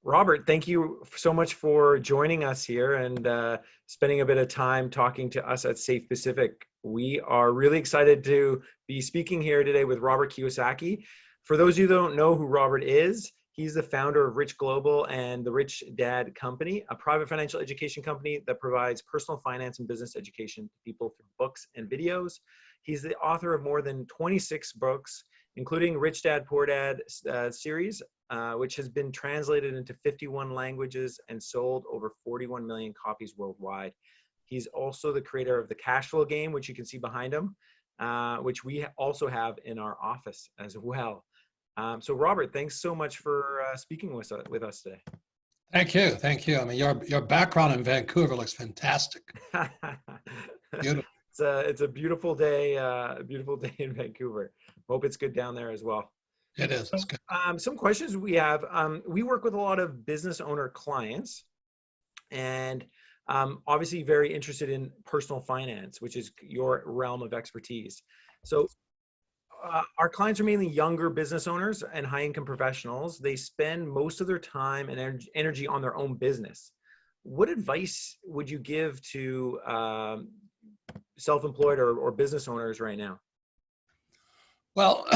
Robert, thank you so much for joining us here and spending a bit of time talking to us at Safe Pacific. We are really excited to be speaking here today with Robert Kiyosaki. For those of you who don't know who Robert is, he's the founder of Rich Global and the Rich Dad Company, a private financial education company that provides personal finance and business education to people through books and videos. He's the author of more than 26 books, including Rich Dad, Poor Dad series, which has been translated into 51 languages and sold over 41 million copies worldwide. He's also the creator of the Cash Flow Game, which you can see behind him, which we also have in our office as well. So Robert, thanks so much for speaking with us today. Thank you. Thank you. I mean, your background in Vancouver looks fantastic. Beautiful. It's a beautiful day in Vancouver. Hope it's good down there as well. It is. It's good. Some questions we have. We work with a lot of business owner clients, and obviously very interested in personal finance, which is your realm of expertise. So our clients are mainly younger business owners and high-income professionals. They spend most of their time and energy on their own business. What advice would you give to self-employed or business owners right now? Well,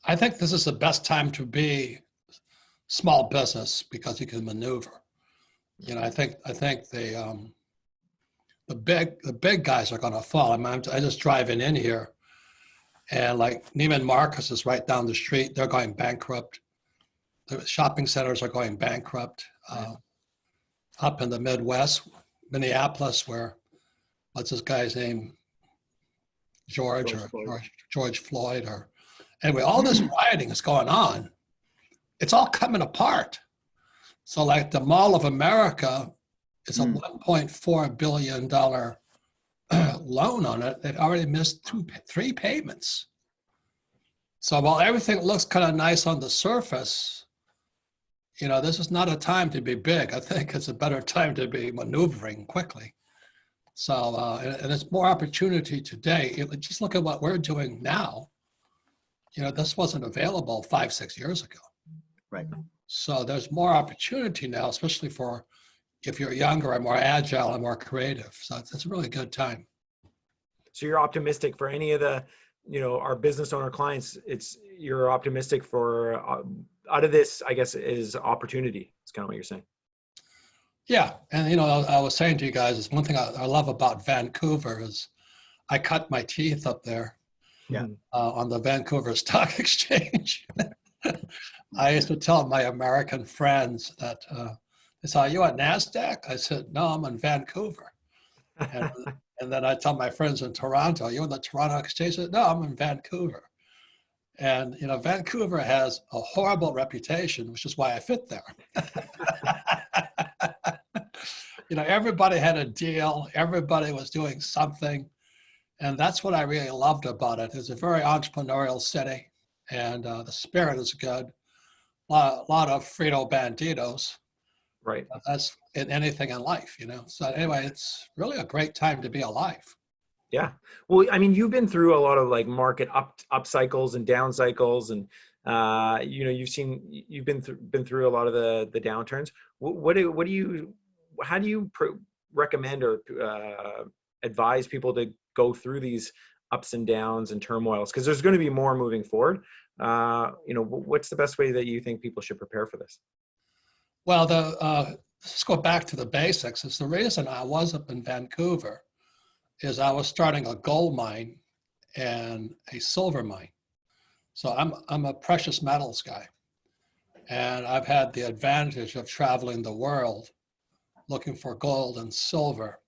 I think this is the best time to be small business because you can maneuver. You know, I think the big guys are going to fall. I mean, I just driving in here, and like Neiman Marcus is right down the street. They're going bankrupt. The shopping centers are going bankrupt. Up in the Midwest, Minneapolis, where what's this guy's name? George Floyd, or anyway, all this rioting is going on. It's all coming apart. So like the Mall of America is a $1.4 billion loan on it. They've already missed 3 payments. So while everything looks kind of nice on the surface, you know, this is not a time to be big. I think it's a better time to be maneuvering quickly. So, and it's more opportunity today. Just look at what we're doing now. You know, this wasn't available 5-6 years ago. Right. So there's more opportunity now, especially for if you're younger and more agile and more creative. So it's a really good time. So you're optimistic for any of the, you know, our business owner clients. You're optimistic for out of this, I guess, is opportunity. It's kind of what you're saying. Yeah, and you know, I was saying to you guys, is one thing I love about Vancouver is I cut my teeth up there. Yeah. On the Vancouver Stock Exchange. I used to tell my American friends that they said, "Are you at NASDAQ?" I said, "No, I'm in Vancouver." And then I tell my friends in Toronto, "Are you on the Toronto Exchange?" I said, "No, I'm in Vancouver." And you know, Vancouver has a horrible reputation, which is why I fit there. You know, everybody had a deal. Everybody was doing something. And that's what I really loved about it. It's a very entrepreneurial city, and the spirit is good. A lot of Frito Banditos. Right. That's in anything in life, you know. So anyway, it's really a great time to be alive. Yeah. Well, I mean, you've been through a lot of like market up cycles and down cycles, and you know, you've been through a lot of the downturns. How do you recommend or advise people to go through these ups and downs and turmoils? Because there's going to be more moving forward. You know, what's the best way that you think people should prepare for this? Well, let's go back to the basics. It's the reason I was up in Vancouver is I was starting a gold mine and a silver mine. So I'm a precious metals guy, and I've had the advantage of traveling the world looking for gold and silver.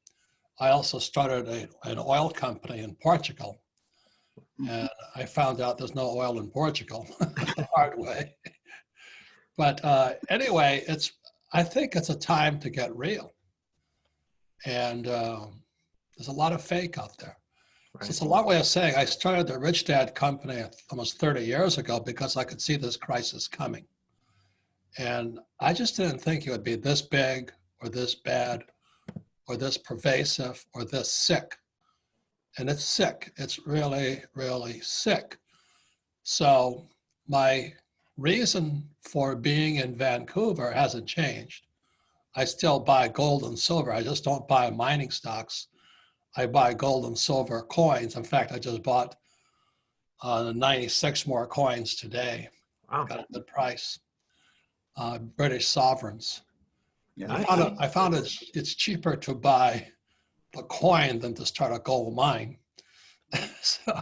I also started an oil company in Portugal, and I found out there's no oil in Portugal the hard way. But anyway, I think it's a time to get real. And there's a lot of fake out there. Right. So it's a long way of saying I started the Rich Dad company almost 30 years ago because I could see this crisis coming. And I just didn't think it would be this big or this bad or this pervasive or this sick. And it's sick. It's really, really sick. So my reason for being in Vancouver hasn't changed. I still buy gold and silver. I just don't buy mining stocks. I buy gold and silver coins. In fact, I just bought 96 more coins today. Wow. Got a good price. British sovereigns. Yeah. I found it's cheaper to buy a coin than to start a gold mine. So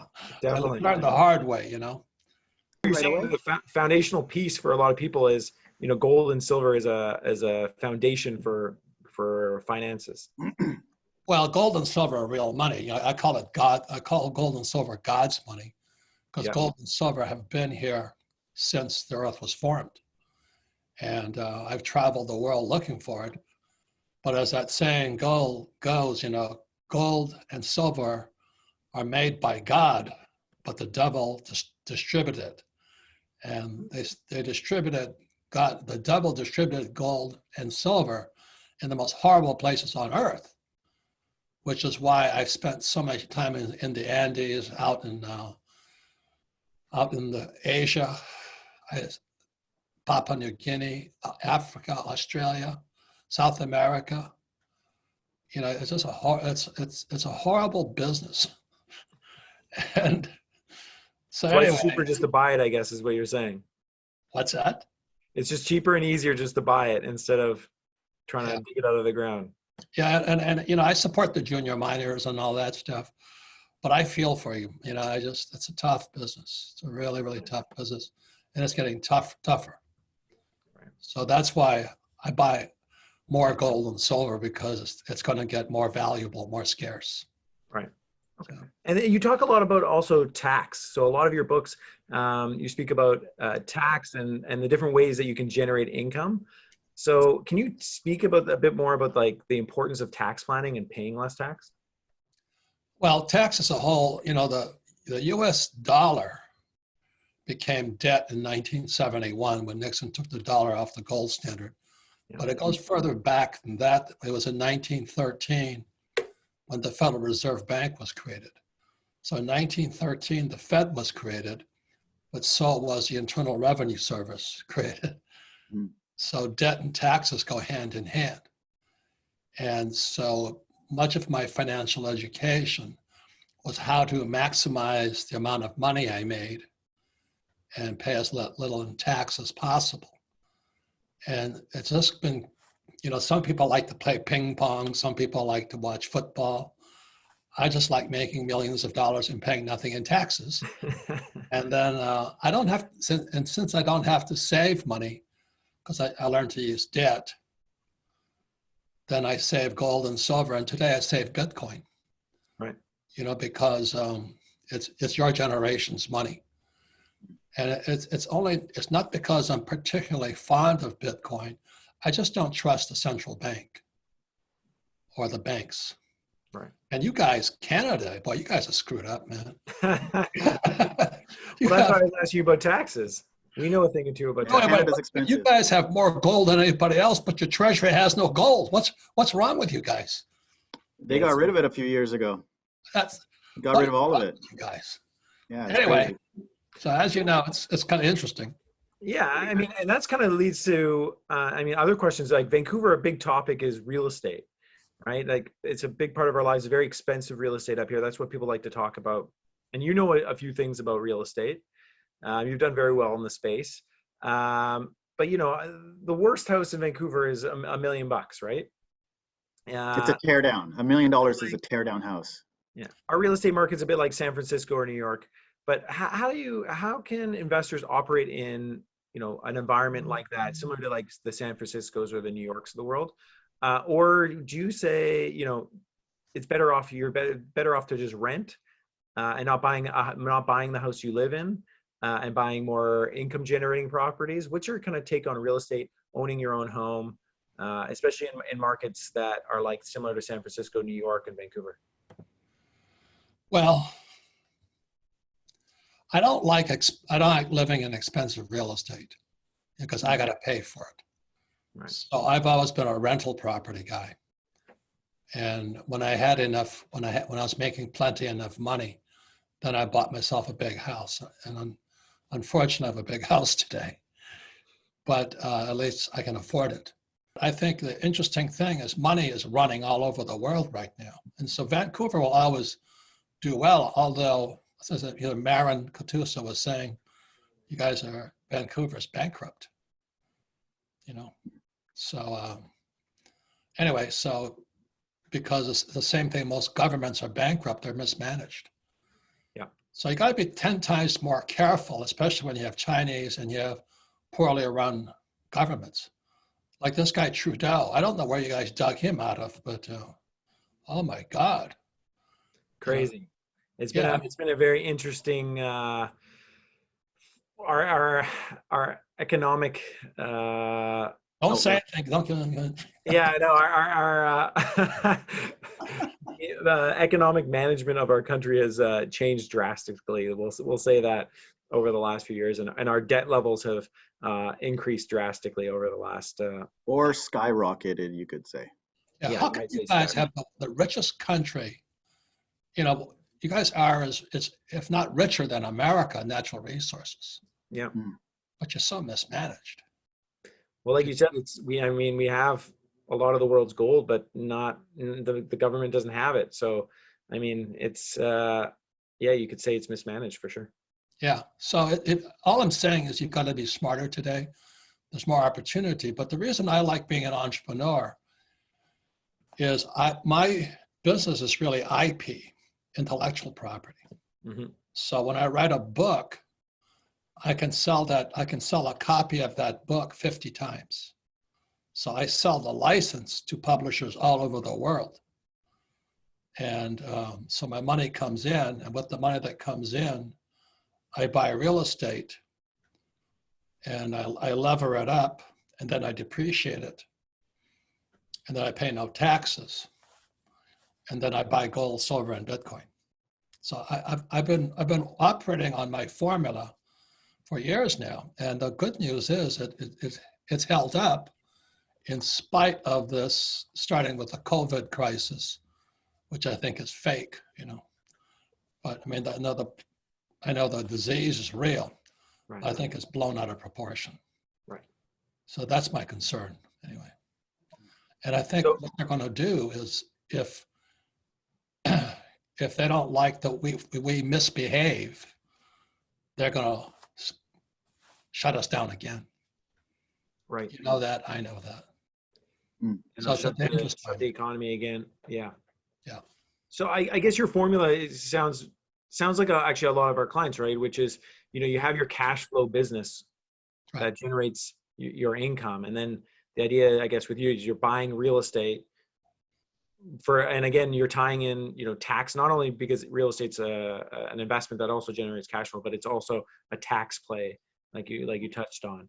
Definitely. I learned the hard way, you know. You're Right saying away. the foundational piece for a lot of people is, gold and silver is a foundation for finances. Well, gold and silver are real money. You know, I call it God. I call gold and silver God's money, because Yeah. gold and silver have been here since the earth was formed. And I've traveled the world looking for it. But as that saying goes, you know, gold and silver are made by God, but the devil distributed it. And they distributed, the devil distributed gold and silver in the most horrible places on earth, which is why I've spent so much time in the Andes, out in the Asia, Papua New Guinea, Africa, Australia, South America. You know, it's just it's a horrible business. And so Well, anyway, it's cheaper just to buy it, I guess, is what you're saying. what's that? It's just cheaper and easier just to buy it instead of trying to dig it out of the ground. Yeah, and you know, I support the junior miners and all that stuff, but I feel for you. You know, it's a tough business. It's a really, really tough business, and it's getting tougher. Right. So that's why I buy more gold and silver, because it's going to get more valuable, more scarce. Right. Okay. So, And then you talk a lot about also tax. So a lot of your books, you speak about tax and the different ways that you can generate income. So can you speak about a bit more about like the importance of tax planning and paying less tax? well, tax as a whole, you know, the U.S. dollar became debt in 1971 when Nixon took the dollar off the gold standard. Yeah. But it goes further back than that. It was in 1913 when the Federal Reserve Bank was created. So in 1913, the Fed was created, but so was the Internal Revenue Service created. Mm. So debt and taxes go hand in hand. And so much of my financial education was how to maximize the amount of money I made and pay as little in tax as possible. And it's just been, you know, some people like to play ping pong, some people like to watch football. I just like making millions of dollars and paying nothing in taxes. And then I don't have, since I don't have to save money, because I learned to use debt, then I save gold and silver. And today I save Bitcoin. Right. You know, because it's your generation's money. And it's not because I'm particularly fond of Bitcoin. I just don't trust the central bank or the banks. Right. And you guys, Canada, boy, you guys are screwed up, man. Well, that's why I was asking you about taxes. We know a thing or two about Yeah, taxes. Canada's expensive. You guys have more gold than anybody else, but your treasury has no gold. What's wrong with you guys? They got rid of it a few years ago. That's Got rid of all of it. you guys. Yeah. It's Anyway, crazy. so as you know, it's kind of interesting. Yeah, I mean, and that's kind of leads to, other questions like Vancouver, a big topic is real estate, right? Like it's a big part of our lives, very expensive real estate up here. That's what people like to talk about. And you know a few things about real estate. You've done very well in the space. But you know, the worst house in Vancouver is $1 million, right? It's a tear down. $1 million is a tear down house. Yeah, our real estate market's a bit like San Francisco or New York. But how can investors operate in, you know, an environment like that, similar to like the San Franciscos or the New Yorks of the world? Or do you say, you know, it's better off, you're better off to just rent and not buying the house you live in and buying more income generating properties? What's your kind of take on real estate, owning your own home, especially in markets that are like similar to San Francisco, New York, and Vancouver? Well, I don't like living in expensive real estate because I got to pay for it. Right. So I've always been a rental property guy. And when I had enough, when I was making plenty enough money, then I bought myself a big house. And I'm unfortunate I have a big house today. but at least I can afford it. I think the interesting thing is money is running all over the world right now. And so Vancouver will always do well, although, as Marin Katusa was saying, you guys Vancouver's bankrupt, So anyway, so because it's the same thing, most governments are bankrupt, they're mismanaged. Yeah. So you got to be 10 times more careful, especially when you have Chinese and you have poorly run governments. Like this guy Trudeau, I don't know where you guys dug him out of, but oh my God. Crazy. It's been Yeah. it's been a very interesting our economic Don't say anything. Don't. yeah, I know our the economic management of our country has changed drastically. We'll say that over the last few years, and our debt levels have increased drastically over the last or skyrocketed, you could say. Yeah, how can you guys have the richest country? You guys are as if not richer than America in natural resources. Yeah. But you're so mismanaged. Well, like you said, we have a lot of the world's gold, but not the government doesn't have it. So, I mean, it's you could say it's mismanaged for sure. Yeah. So all I'm saying is you've got to be smarter today. There's more opportunity. But the reason I like being an entrepreneur is my business is really IP, intellectual property. Mm-hmm. So when I write a book, I can sell a copy of that book 50 times. So I sell the license to publishers all over the world. And so my money comes in, and with the money that comes in, I buy real estate and I lever it up, and then I depreciate it. And then I pay no taxes. And then I buy gold, silver, and Bitcoin. So I've been operating on my formula for years now. And the good news is it's held up in spite of this, starting with the COVID crisis, which I think is fake, But I mean, I know the disease is real. Right. I think it's blown out of proportion. Right. So that's my concern anyway. And I think what they're going to do is if they don't like that we misbehave, they're going to shut us down again. Right. You know that, I know that. So it's a dangerous time. Shut the economy again. Yeah. Yeah. So I guess your formula sounds like actually a lot of our clients, right? Which is, you have your cash flow business that generates your income. And then the idea, I guess, with you is you're buying real estate and again, you're tying in, tax, not only because real estate's an investment that also generates cash flow, but it's also a tax play, like you touched on.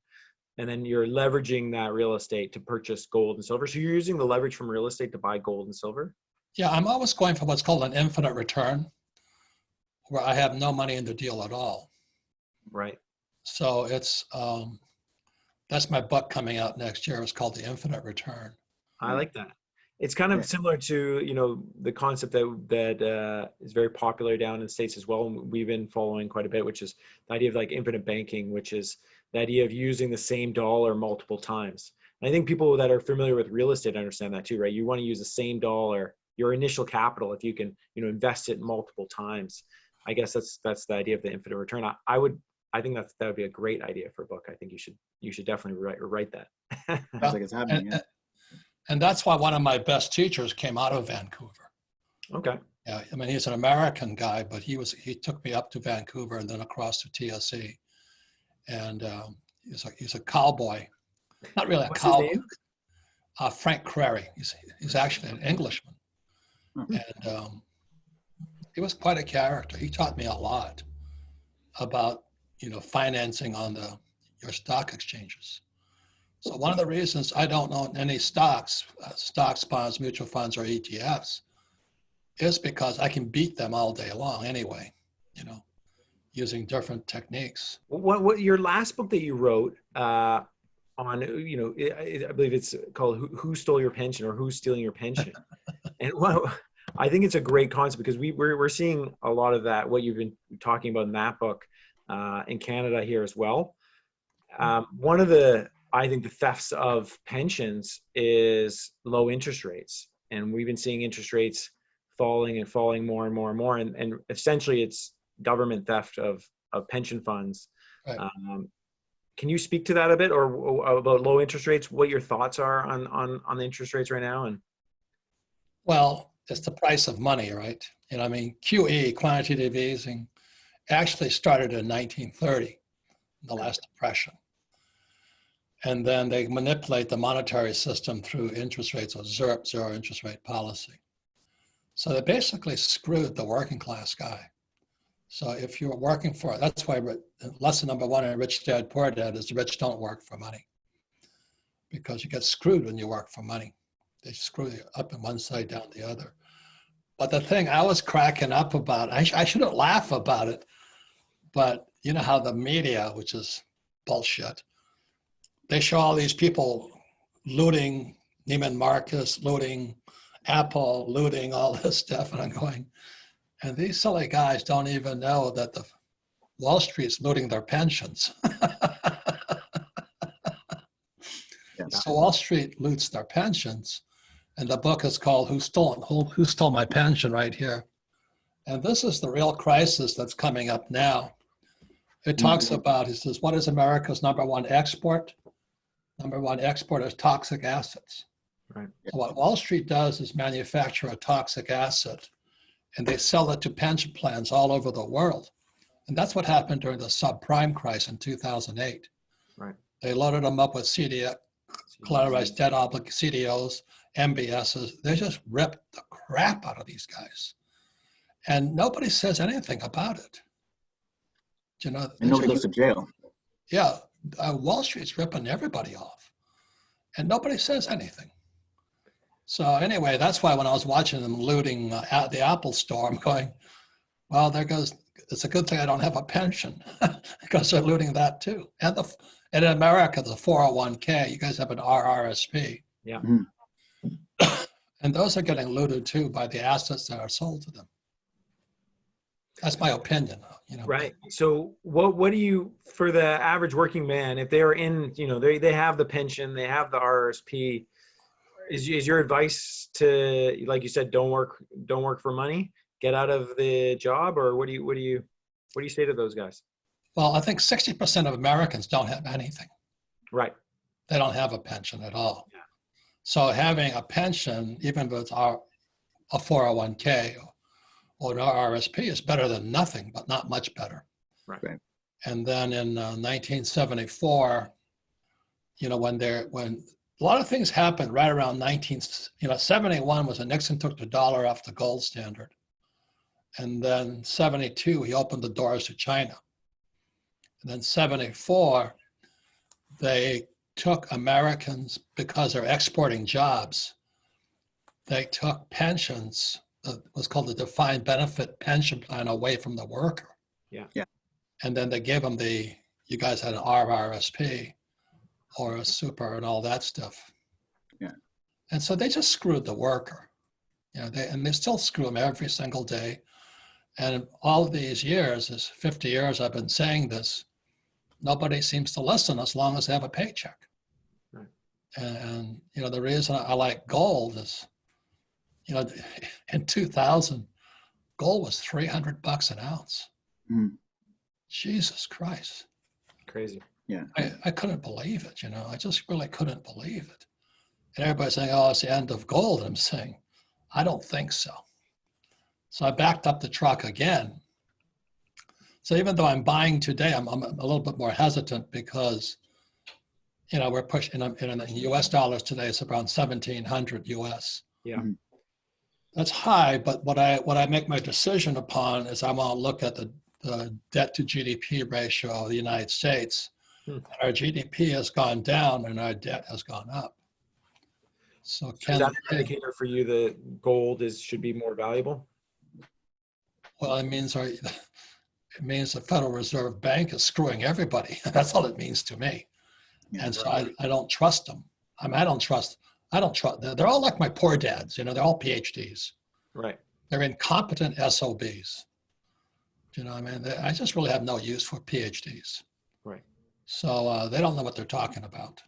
And then you're leveraging that real estate to purchase gold and silver. So you're using the leverage from real estate to buy gold and silver? Yeah, I'm always going for what's called an infinite return, where I have no money in the deal at all. Right. So it's that's my book coming out next year. It's called The Infinite Return. I like that. It's kind of similar to, the concept that is very popular down in the States as well. And we've been following quite a bit, which is the idea of like infinite banking, which is the idea of using the same dollar multiple times. And I think people that are familiar with real estate understand that too, right? You want to use the same dollar, your initial capital, if you can, invest it multiple times. I guess that's the idea of the infinite return. I think that would be a great idea for a book. I think you should definitely write that. Sounds like it's happening. And that's why one of my best teachers came out of Vancouver. Okay. Yeah, I mean, he's an American guy, but he took me up to Vancouver and then across to TSE. And he's a cowboy, not really What's a cowboy. his name? Frank Crary. He's actually an Englishman, and he was quite a character. He taught me a lot about financing on your stock exchanges. So one of the reasons I don't own any stocks, bonds, mutual funds, or ETFs, is because I can beat them all day long anyway, using different techniques. What your last book that you wrote on, I believe it's called "Who Stole Your Pension" or "Who's Stealing Your Pension," and I think it's a great concept because we're seeing a lot of that, what you've been talking about in that book, in Canada here as well. I think the thefts of pensions is low interest rates. And we've been seeing interest rates falling and falling more and more and more. And essentially it's government theft of pension funds. Right. Can you speak to that a bit, or about low interest rates, what your thoughts are on the interest rates right now? And Well, it's the price of money, right? And I mean, QE, quantitative easing, actually started in 1930, the last depression. And then they manipulate the monetary system through interest rates, or ZIRP, zero interest rate policy. So they basically screwed the working class guy. So if you're working for, that's why lesson number one in Rich Dad Poor Dad is the rich don't work for money, because you get screwed when you work for money. They screw you up in one side, down the other. But the thing I was cracking up about, I shouldn't laugh about it, but you know how the media, which is bullshit, they show all these people looting Neiman Marcus, looting Apple, looting all this stuff, and I'm going, and these silly guys don't even know that the Wall Street's looting their pensions. Yeah. So Wall Street loots their pensions, and the book is called Who Stole My Pension, right here. And this is the real crisis that's coming up now. It talks about, it says, what is America's number one export? Number one export is toxic assets. right. So what Wall Street does is manufacture a toxic asset, and they sell it to pension plans all over the world. And that's what happened during the subprime crisis in 2008. Right. They loaded them up with CDS, collateralized debt CDOs, MBSs. They just ripped the crap out of these guys. And nobody says anything about it. You know, And nobody goes to jail. yeah, Wall Street's ripping everybody off, and nobody says anything. So anyway, that's why when I was watching them looting at the Apple store, I'm going, well, there goes, it's a good thing I don't have a pension because they're looting that too. And in America, the 401k, you guys have an RRSP. Yeah. And those are getting looted too by the assets that are sold to them. That's my opinion, you know. Right. So what do you, for the average working man, if they are in, you know, they have the pension, they have the RRSP, is your advice to, like you said, don't work for money, get out of the job, or what do you say to those guys? Well, I think 60% of Americans don't have anything. Right. They don't have a pension at all. Yeah. So having a pension, even if it's a 401k or an RRSP, is better than nothing, but not much better. Right. And then in 1974, you know, when a lot of things happened right around 71 was when Nixon took the dollar off the gold standard. And then 72, he opened the doors to China. And then 74, they took Americans, because they're exporting jobs, they took pensions, what's called the defined benefit pension plan, away from the worker. Yeah. And then they gave them you guys had an RRSP or a super and all that stuff. Yeah. And so they just screwed the worker. You know, they still screw them every single day. And all of these years, this 50 years I've been saying this, nobody seems to listen as long as they have a paycheck. Right. And you know, the reason I like gold is, you know, in 2000, gold was $300 an ounce. Jesus Christ. Crazy. Yeah. I couldn't believe it, you know, I just really couldn't believe it. And everybody's saying, oh, it's the end of gold. I'm saying, I don't think so. So I backed up the truck again. So even though I'm buying today, I'm a little bit more hesitant because, you know, we're pushing in US dollars today, it's around 1700 US. Yeah. That's high, but what I make my decision upon is I want to look at the debt to GDP ratio of the United States. Our GDP has gone down and our debt has gone up. So Is that an indicator for you that gold should be more valuable? Well, it means the Federal Reserve Bank is screwing everybody. That's all it means to me. Yeah, And so I don't trust them. I don't trust. They're all like my poor dads. You know, they're all PhDs. Right. They're incompetent SOBs. You know, I mean, I just really have no use for PhDs. Right. So they don't know what they're talking about.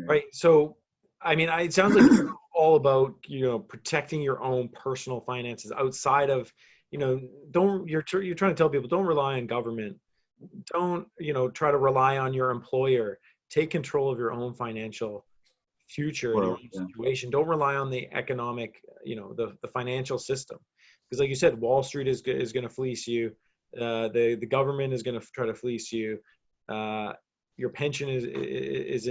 Right. So, I mean, it sounds like you're all about, protecting your own personal finances outside of, you're trying to tell people, don't rely on government. Don't, try to rely on your employer. Take control of your own financial future and your Well, own yeah. situation. Don't rely on the economic, the financial system. Because like you said, Wall Street is going to fleece you. The government is going to try to fleece you. Your pension is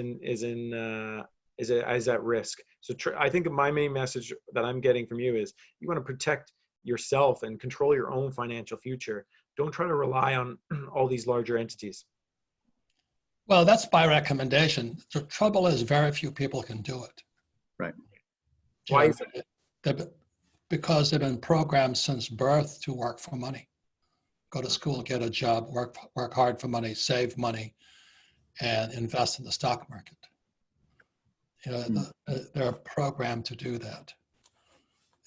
at risk. So I think my main message that I'm getting from you is you want to protect yourself and control your own financial future. Don't try to rely on all these larger entities. Well, that's my recommendation. The trouble is very few people can do it. Right. Why is it? Because they've been programmed since birth to work for money. Go to school, get a job, work hard for money, save money, and invest in the stock market. They're programmed to do that.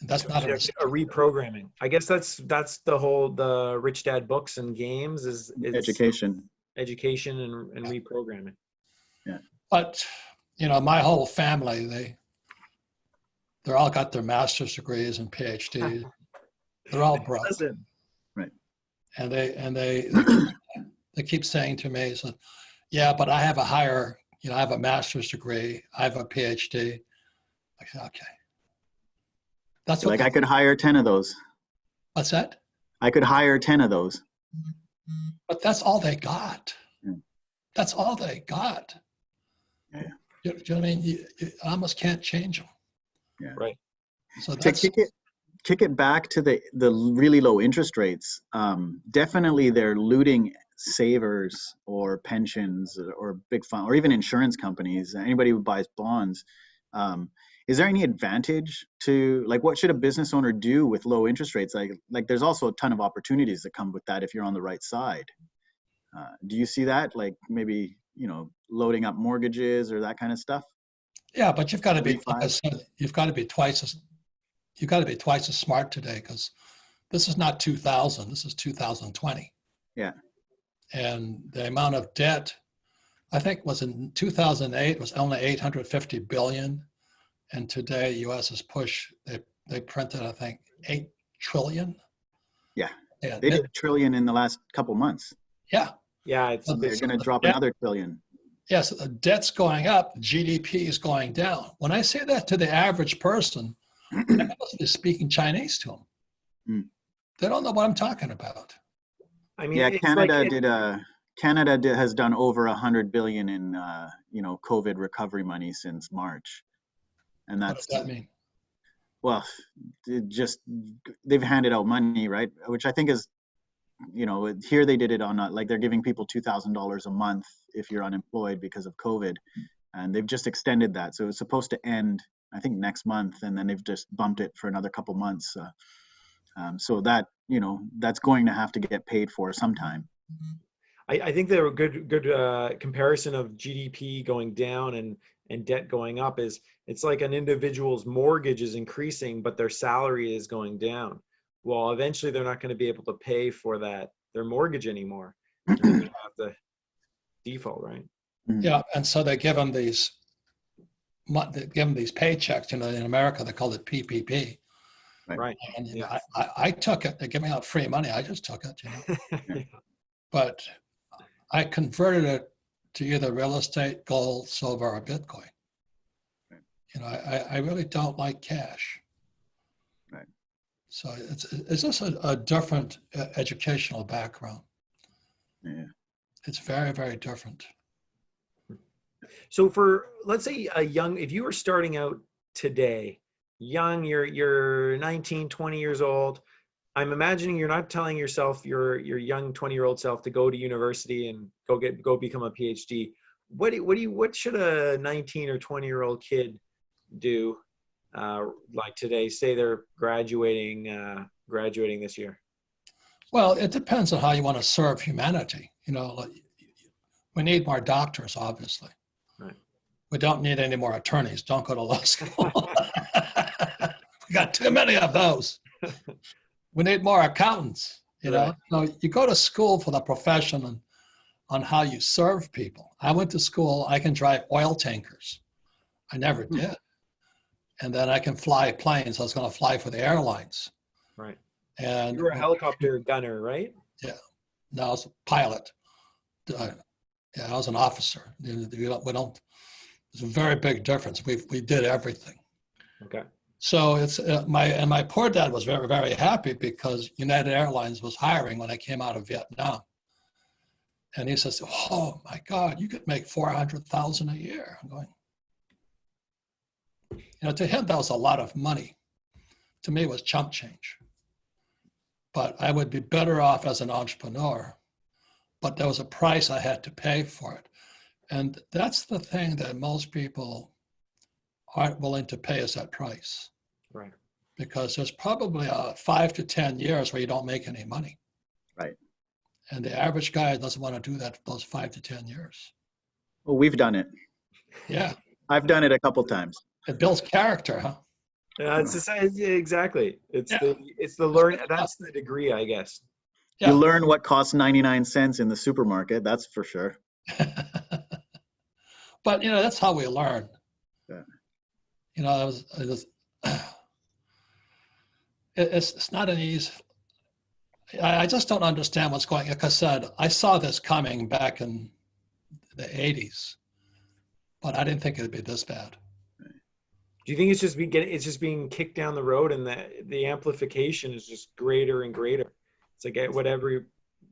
And that's not a reprogramming. I guess that's the Rich Dad books and games is education and reprogramming. Yeah. But my whole family, they're all got their master's degrees and PhDs. They're all broke. Listen. Right. And they keep saying to me, so, yeah, but I have a higher, I have a master's degree, I have a PhD. I said, okay. That's like I could hire 10 of those. What's that? I could hire 10 of those. But that's all they got. Yeah. That's all they got. Yeah. You know what I mean? You almost can't change them. Yeah. Right. So that's, kick it back to the really low interest rates. Definitely they're looting savers or pensions or big fund or even insurance companies, anybody who buys bonds. Is there any advantage to, like, what should a business owner do with low interest rates? Like there's also a ton of opportunities that come with that if you're on the right side. Do you see that? Like maybe, loading up mortgages or that kind of stuff? Yeah, but you've got to be, like I said, you've got to be twice as smart today, because this is not 2000, this is 2020. Yeah. And the amount of debt, I think was in 2008 was only 850 billion. And today US has pushed, they printed, I think, 8 trillion. Yeah. They did $1 trillion in the last couple months. Yeah. Yeah. They're going to drop another $1 trillion. Yes, the debt's going up, GDP is going down. When I say that to the average person, I'm supposed to be speaking Chinese to them. Mm. They don't know what I'm talking about. I mean, yeah, Canada has done over 100 billion in COVID recovery money since March, and What does that mean? Well, they've handed out money, right? Which I think is, here they did it on like they're giving people $2,000 a month if you're unemployed because of COVID, and they've just extended that. So it's supposed to end, I think, next month, and then they've just bumped it for another couple months. So that, that's going to have to get paid for sometime. I think there a good comparison of GDP going down and debt going up is it's like an individual's mortgage is increasing, but their salary is going down. Well, eventually they're not going to be able to pay for their mortgage anymore. They're going to have to default, right? Yeah, and so they give them these paychecks. In America they call it PPP. Right. And I took it. They give me out free money. I just took it. But I converted it to either real estate, gold, silver, or Bitcoin. I really don't like cash. Right. So it's just a different educational background. Yeah. It's very, very different. So for, let's say if you were starting out today, young, you're 19, 20 years old, I'm imagining you're not telling yourself, your young 20-year-old self, to go to university and go become a PhD. What should a 19 or 20-year-old kid do like today? Say they're graduating this year. Well, it depends on how you want to serve humanity. We need more doctors, obviously. Right. We don't need any more attorneys. Don't go to law school. We got too many of those. We need more accountants. Right. So you go to school for the profession on how you serve people. I went to school. I can drive oil tankers. I never did. And then I can fly planes. I was going to fly for the airlines. Right. And You were a helicopter gunner, right? yeah, no, I was a pilot. Yeah, I was an officer. There's a very big difference. We did everything. Okay. So it's my poor dad was very, very happy because United Airlines was hiring when I came out of Vietnam. And he says, "Oh my God, you could make $400,000 a year." I'm going, to him, that was a lot of money. To me, it was chump change. But I would be better off as an entrepreneur. But there was a price I had to pay for it. And that's the thing that most people aren't willing to pay, is that price. Right. Because there's probably 5 to 10 years where you don't make any money. Right. And the average guy doesn't want to do that for those 5 to 10 years. Well, we've done it. Yeah. I've done it a couple times. It builds character, huh? Exactly. It's Yeah. the learn. That's the degree, I guess. Yeah. You learn what costs 99 cents in the supermarket. That's for sure. But, that's how we learn. Yeah. It's not an easy. I just don't understand what's going on. Like I said, I saw this coming back in the 80s, but I didn't think it'd be this bad. Do you think it's just being kicked down the road, and the amplification is just greater and greater? It's like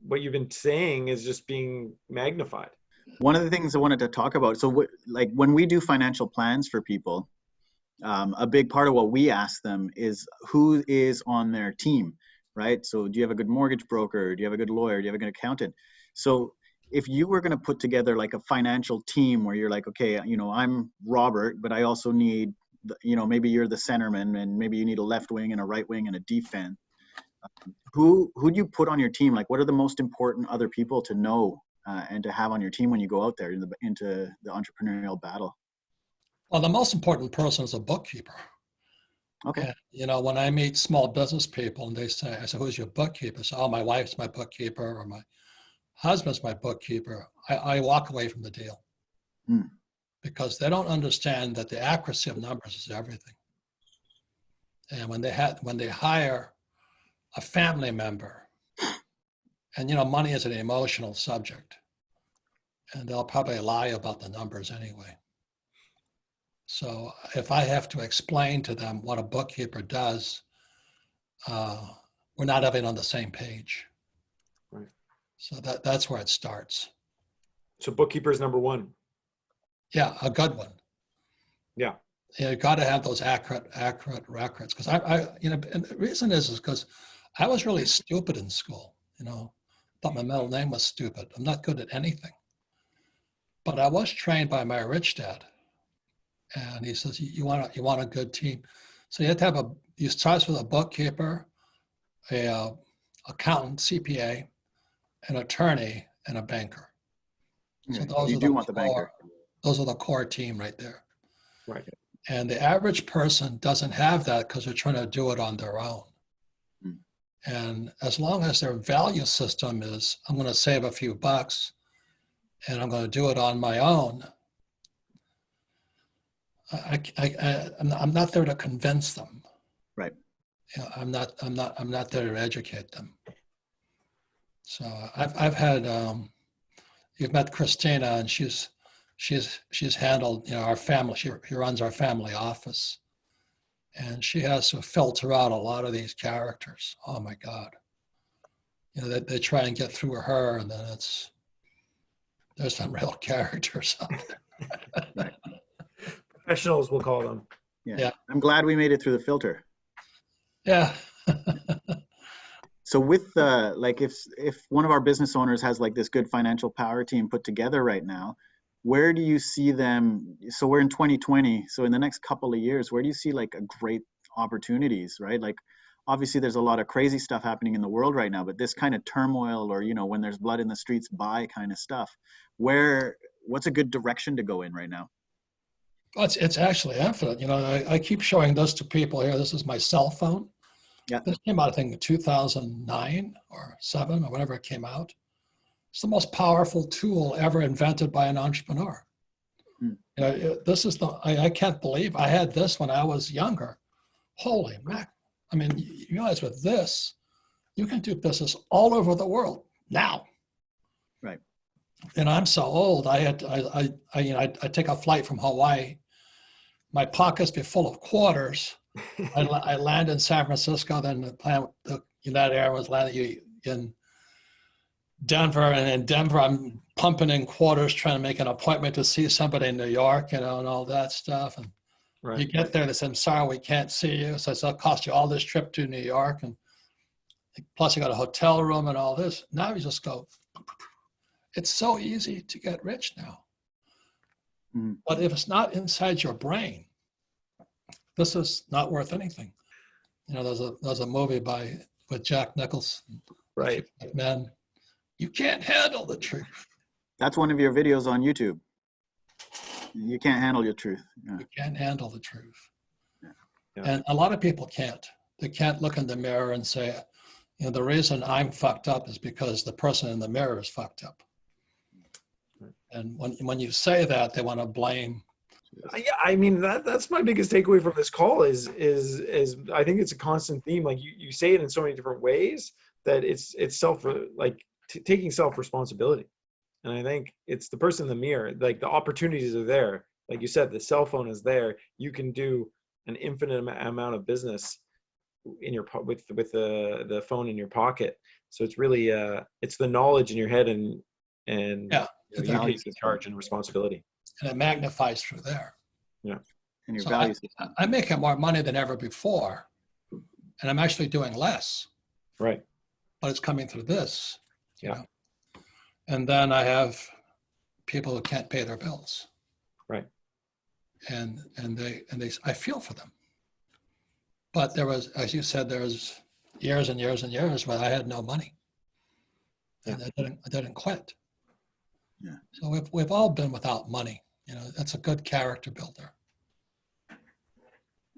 what you've been saying is just being magnified. One of the things I wanted to talk about, so like when we do financial plans for people, a big part of what we ask them is who is on their team, right? So do you have a good mortgage broker? Do you have a good lawyer? Do you have a good accountant? So if you were going to put together like a financial team where you're like, okay, I'm Robert, but I also need, maybe you're the centerman, and maybe you need a left wing and a right wing and a defense. Who do you put on your team? Like, what are the most important other people to know and to have on your team when you go out there into the entrepreneurial battle? Well, the most important person is a bookkeeper. Okay. And, when I meet small business people and I say, "Who's your bookkeeper?" I say, "Oh, my wife's my bookkeeper, or my husband's my bookkeeper." I walk away from the deal because they don't understand that the accuracy of numbers is everything. And when they hire a family member, and money is an emotional subject, and they'll probably lie about the numbers anyway. So if I have to explain to them what a bookkeeper does, we're not even on the same page. Right. So that's where it starts. So bookkeeper is number one. Yeah, a good one. Yeah. You got to have those accurate records. Because and the reason is because I was really stupid in school. Thought my middle name was stupid. I'm not good at anything. But I was trained by my rich dad. And he says, you want a good team. So you have to have you start with a bookkeeper, a accountant, CPA, an attorney, and a banker. So those you do want the banker. Those are the core team right there. Right. And the average person doesn't have that because they're trying to do it on their own. And as long as their value system is, I'm going to save a few bucks and I'm going to do it on my own, I'm not there to convince them. Right. I'm not there to educate them. So I've had, you've met Christina, and she's handled, our family. She runs our family office, and she has to filter out a lot of these characters. Oh my God. They try and get through her, and then there's some real characters out there. Professionals, we'll call them. Yeah. I'm glad we made it through the filter. Yeah. So with like if one of our business owners has like this good financial power team put together right now, where do you see them? So we're in 2020. So in the next couple of years, where do you see like a great opportunities, right? Like obviously there's a lot of crazy stuff happening in the world right now, but this kind of turmoil, or, when there's blood in the streets, buy kind of stuff, what's a good direction to go in right now? Well, it's actually infinite. I keep showing this to people here. This is my cell phone. Yeah. This came out, I think, in 2009 or 7 or whenever it came out. It's the most powerful tool ever invented by an entrepreneur. You know, this is I can't believe I had this when I was younger. Holy mac. I mean, you realize with this, you can do business all over the world now. Right. And I'm so old. I take a flight from Hawaii. My pockets be full of quarters. I land in San Francisco, then the United Airlines landed in Denver, and in Denver, I'm pumping in quarters, trying to make an appointment to see somebody in New York, and all that stuff. And Right. you get there, they say, "I'm sorry, we can't see you." So it'll cost you all this trip to New York, and plus you got a hotel room and all this. Now you just go. It's so easy to get rich now. Mm-hmm. But if it's not inside your brain, this is not worth anything. You know, there's a movie with Jack Nicholson. Right. Man, you can't handle the truth. That's one of your videos on YouTube. You can't handle your truth. Yeah. You can't handle the truth. Yeah. And a lot of people can't. They can't look in the mirror and say, you know, the reason I'm fucked up is because the person in the mirror is fucked up. And when you say that, they want to blame. Yeah, I mean that's my biggest takeaway from this call is I think it's a constant theme. Like you say it in so many different ways that it's taking self-responsibility. And I think it's the person in the mirror. Like the opportunities are there. Like you said, the cell phone is there. You can do an infinite amount of business in your with the phone in your pocket. So it's really it's the knowledge in your head and Yeah, you take charge and responsibility. and it magnifies through there. Yeah. And your So values. I'm making more money than ever before, and I'm actually doing less. Right. But it's coming through this. Yeah. You know? And then I have people who can't pay their bills. Right. And I feel for them. But there was, as you said, there was years and years and years where I had no money. And I didn't quit. Yeah. So we've all been without money. You know, that's a good character builder.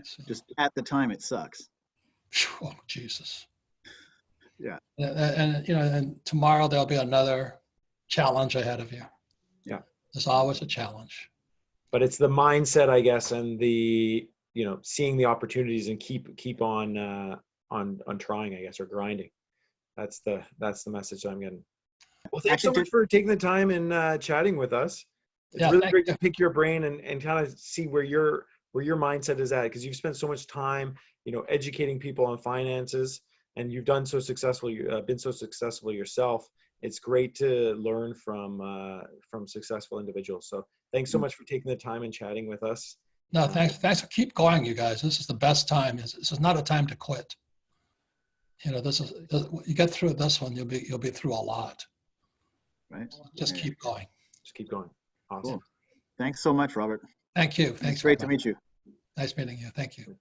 So, Just at the time, it sucks. oh, Jesus. Yeah. And you know, and tomorrow there'll be another challenge ahead of you. Yeah. There's always a challenge. But it's the mindset, I guess, and the, you know, seeing the opportunities and keep on trying, I guess, or grinding. That's the message I'm getting. Well, thanks so much for taking the time and chatting with us. It's really great to pick your brain and kind of see where your mindset is at, because you've spent so much time, you know, educating people on finances, and you've done so successful. You've been so successful yourself. It's great to learn from successful individuals. So thanks so much for taking the time and chatting with us. No, thanks for keep going, you guys. This is the best time. This is not a time to quit. You know, you get through this one, you'll be through a lot. Right. Just keep going. Just keep going. Awesome. Cool. Thanks so much, Robert. Thank you. Thanks. Great to meet you. Nice meeting you. Thank you.